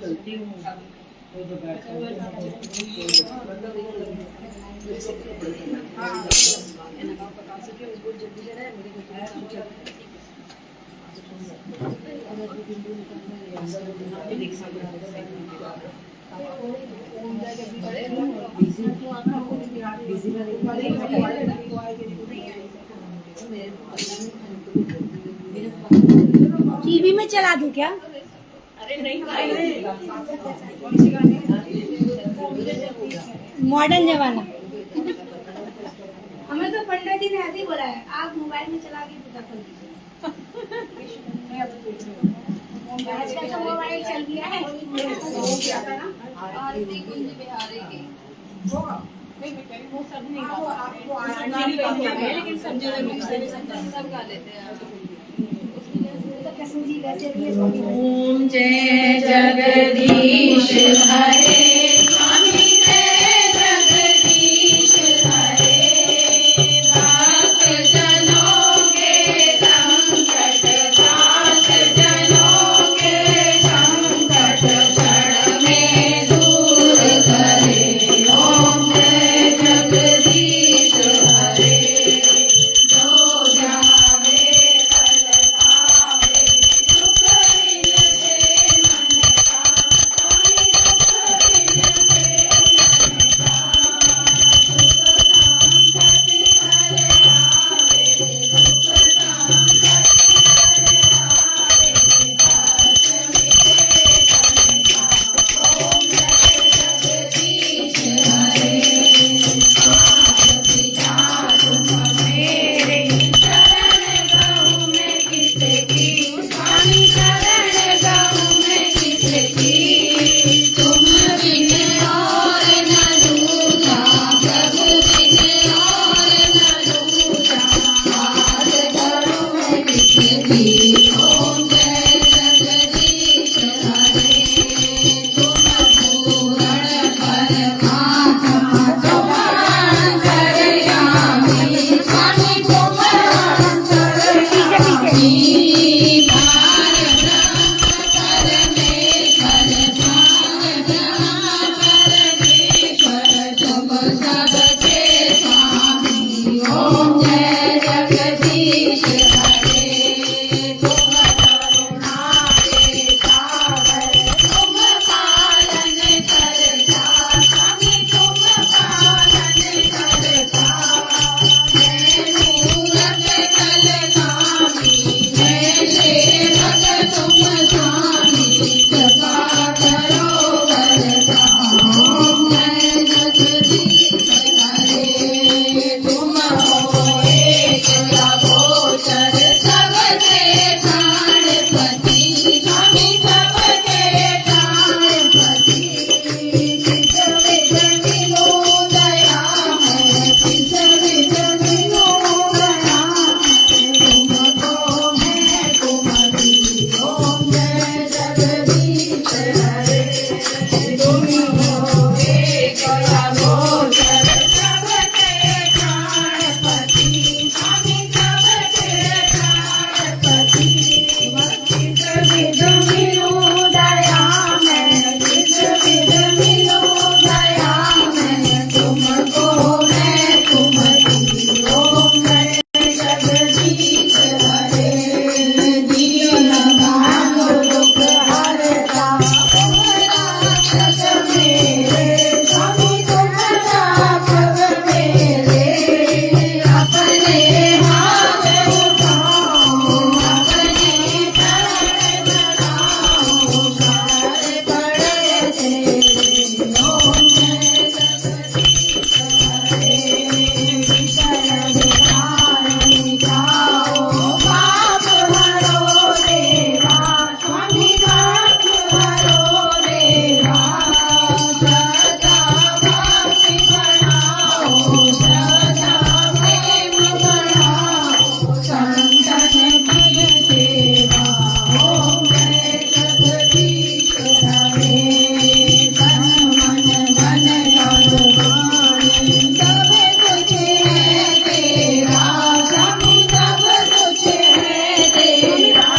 चलती हूँ टीवी में चला दूं क्या? अरे नहीं मॉडर्न जमाना। हमें तो पंडित जी ने ऐसे ही बोला है, आप मोबाइल में चला के पूजा कर लीजिए। आजकल तो मोबाइल चल गया है। आरती कुंज बिहारी की वो सब नहीं लेकिन सब जगह सब गा लेते हैं। ओम जय जगदीश हरे स्वामी जय जगदीश हरे भक्त जनों के संकट दास जनों के संकट क्षण में दूर करे। ओम जय जगदीश हरे जो जावे फल पावे सुख मिल से मन का स्वामी सुख मिल से मन का सुख संपत्ति हर आवे सुख संपत्ति हर आवे विकास मिले मन का। ओम जय जगदीश हरे पिता तुम मेरे शरण गहूँ में किसे की स्वामी शरण गहूँ में किसे की तुम बिन और न दूजा प्रभु बिन और न दूजा हाथ धरो मैं किसे की। ओम जय जगदीश हरे तुम पूर्ण परमात्मा तुम अंतर्यामी स्वामी तुम अंतर्यामी भार परमेश्वर भार परमेश्वर तुम सबके स्वामी। ओम जय जगदीश हरे तुम करुणा के सागर तुम पालन करता स्वामी तुम पालन करता। मैं मूरत कलगामी मैं सेवक तुम स्वामी कृपा करो वरदा। ओम जय जगदीश हरे तुम हो एक अगोचर सबके प्राणपति स्वामी सबके प्राणपति किस विध मिलो दया है किस विध मिलो दया है तुमको मैं तुमरी। ओम जय जगदीश हरे तुम हो एक अगोचर सबके प्राणपति स्वामी सबके प्राणपति किस विध मिलो दया मैं किस विध मिलो दया मैं तुमको मैं तुमरी। ओम जय जगदीश हरे दीन भालो दुख हरता तुम राक्षस मेरे स्वामी तुम राक्षस मेरे अपने हाथ उठाओ अपने चरण लगाओ सारे पड़े तेरे। ओम जय जगदीश हरे विषय विकार मिटाओ पाप हरो देवा स्वामी पाप हरो देवा सदा भक्ति बढ़ाओ सदा प्रेम बढ़ाओ संतन पद सेवा। ओम जय जगदीश हरे तन मन धन और वाणी सब कुछ है तेरा स्वामी सब कुछ है तेरा।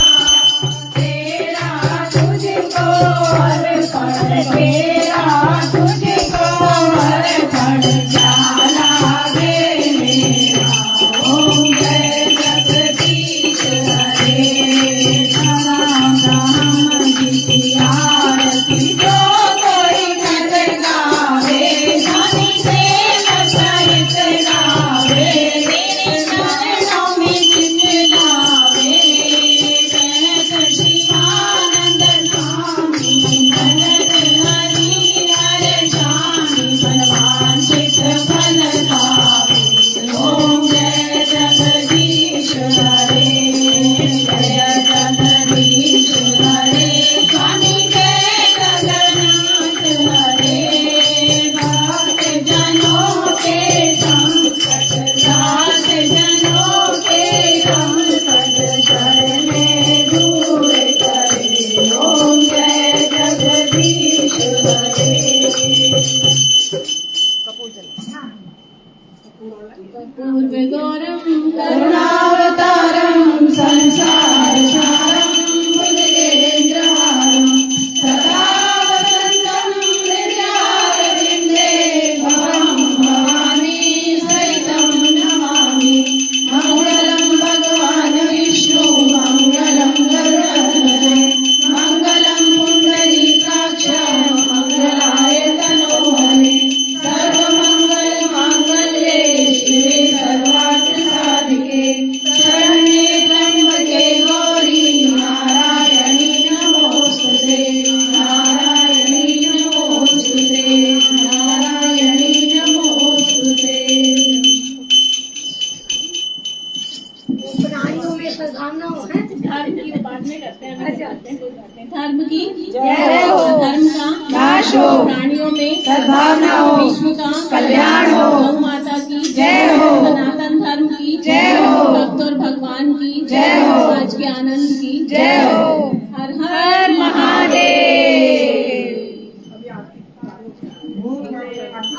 धर्म की जय हो। धर्म का नाश हो। प्राणियों में सद्भावना हो। विश्व का कल्याण हो। गौ माता की जय हो। सनातन धर्म की जय हो। भक्त और भगवान की जय हो। आज के आनंद की जय हो। हर हर महादेव।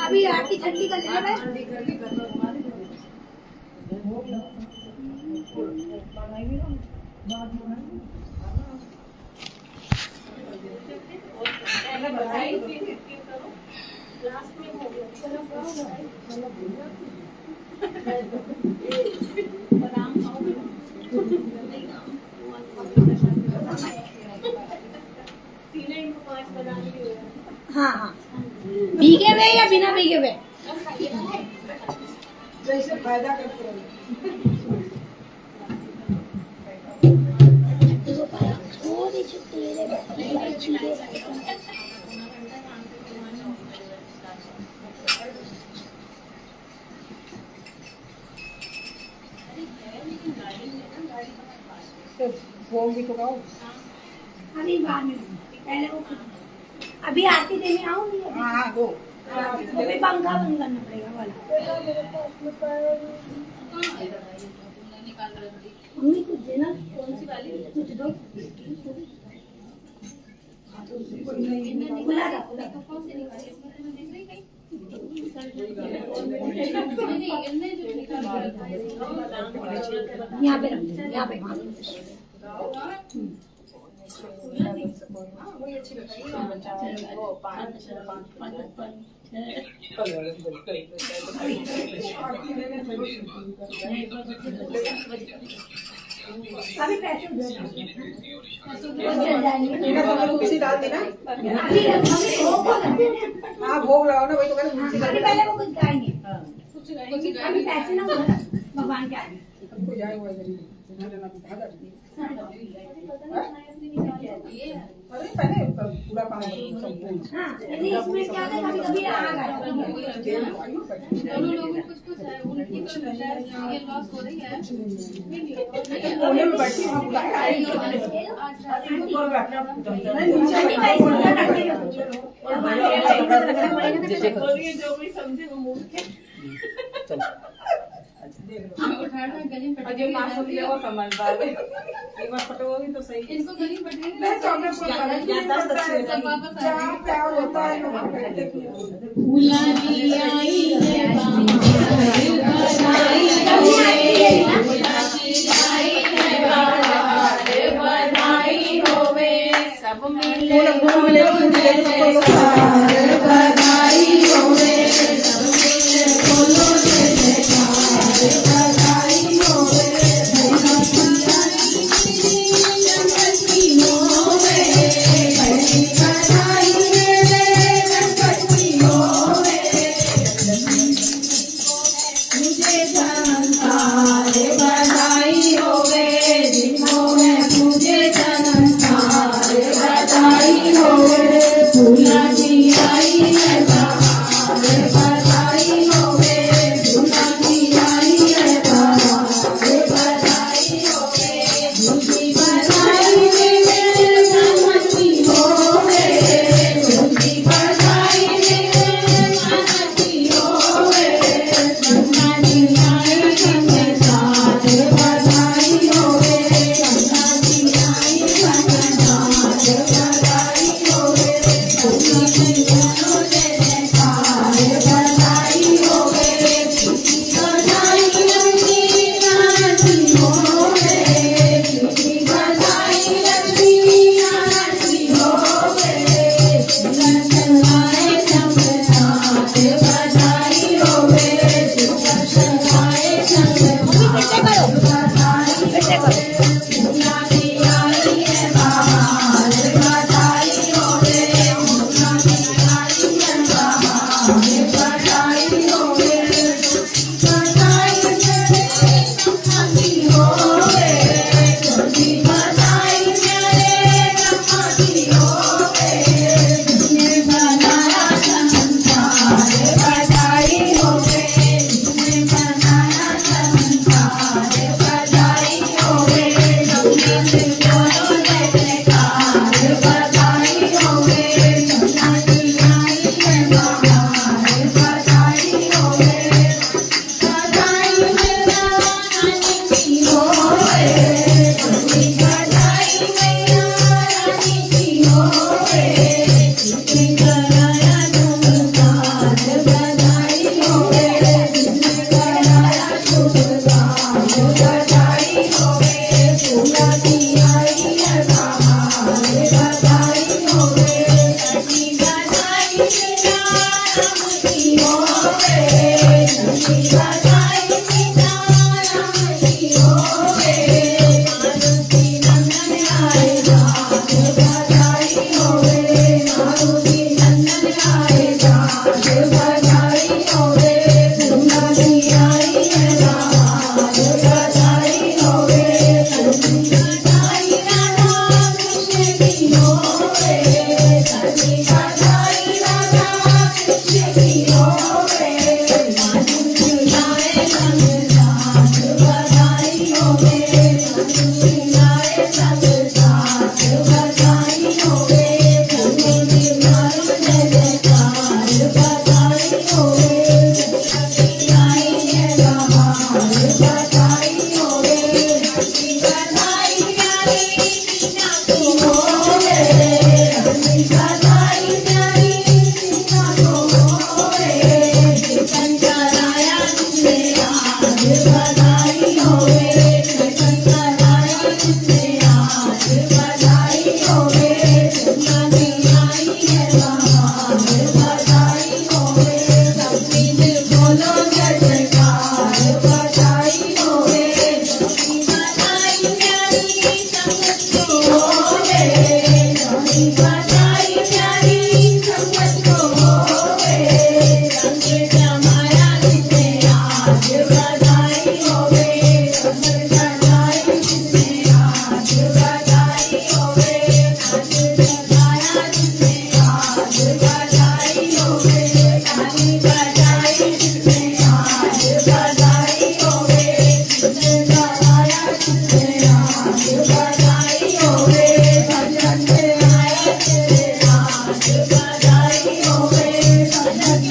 अभी आरती ठंडी कर लेना है। हाँ हाँ, भीगे हुए या बिना भीगे हुए? जैसे फायदा करते हैं। अभी बाद में, पहले वो अभी आरती देने आऊंगी। हाँ वो भी पंखा बंद करना पड़ेगा वाला। मम्मी कुछ देना, कौन सी वाली कुछ दो। बुला दो। यहाँ पे रख दो, यहाँ पे। अभी पैसे तुलसी डाल देना। अभी हाँ भोग लगाओ ना, वही तो कहते तुलसी डाल देना। पहले वो कुछ गाएंगे। अभी पैसे ना बोला भगवान के आगे। सबको जाए वो इधर ही। अरे पहले पूरा पानी संपूर्ण। हाँ, यदि इसमें क्या है, कभी कभी आ गया। दोनों लोगों को कुछ है उनकी तो ये लॉस हो रही है कोने में बैठी हूँ बुलाए आई नहीं नीचे बोलिए जो भी समझे वो मुंह के समझदार एक बार फटोगी तो सही। इनको गली पटरी प्यार होता है फूला दी आई है बधाई होवे सब मिले बधाई होवे सब मिले बोलो बधाई होवे गणपति होवे बधाई गणपति होवे मुझे संसार बधाई होवे जिनको मैं मुझे संसार बधाई होवे फूला गणपति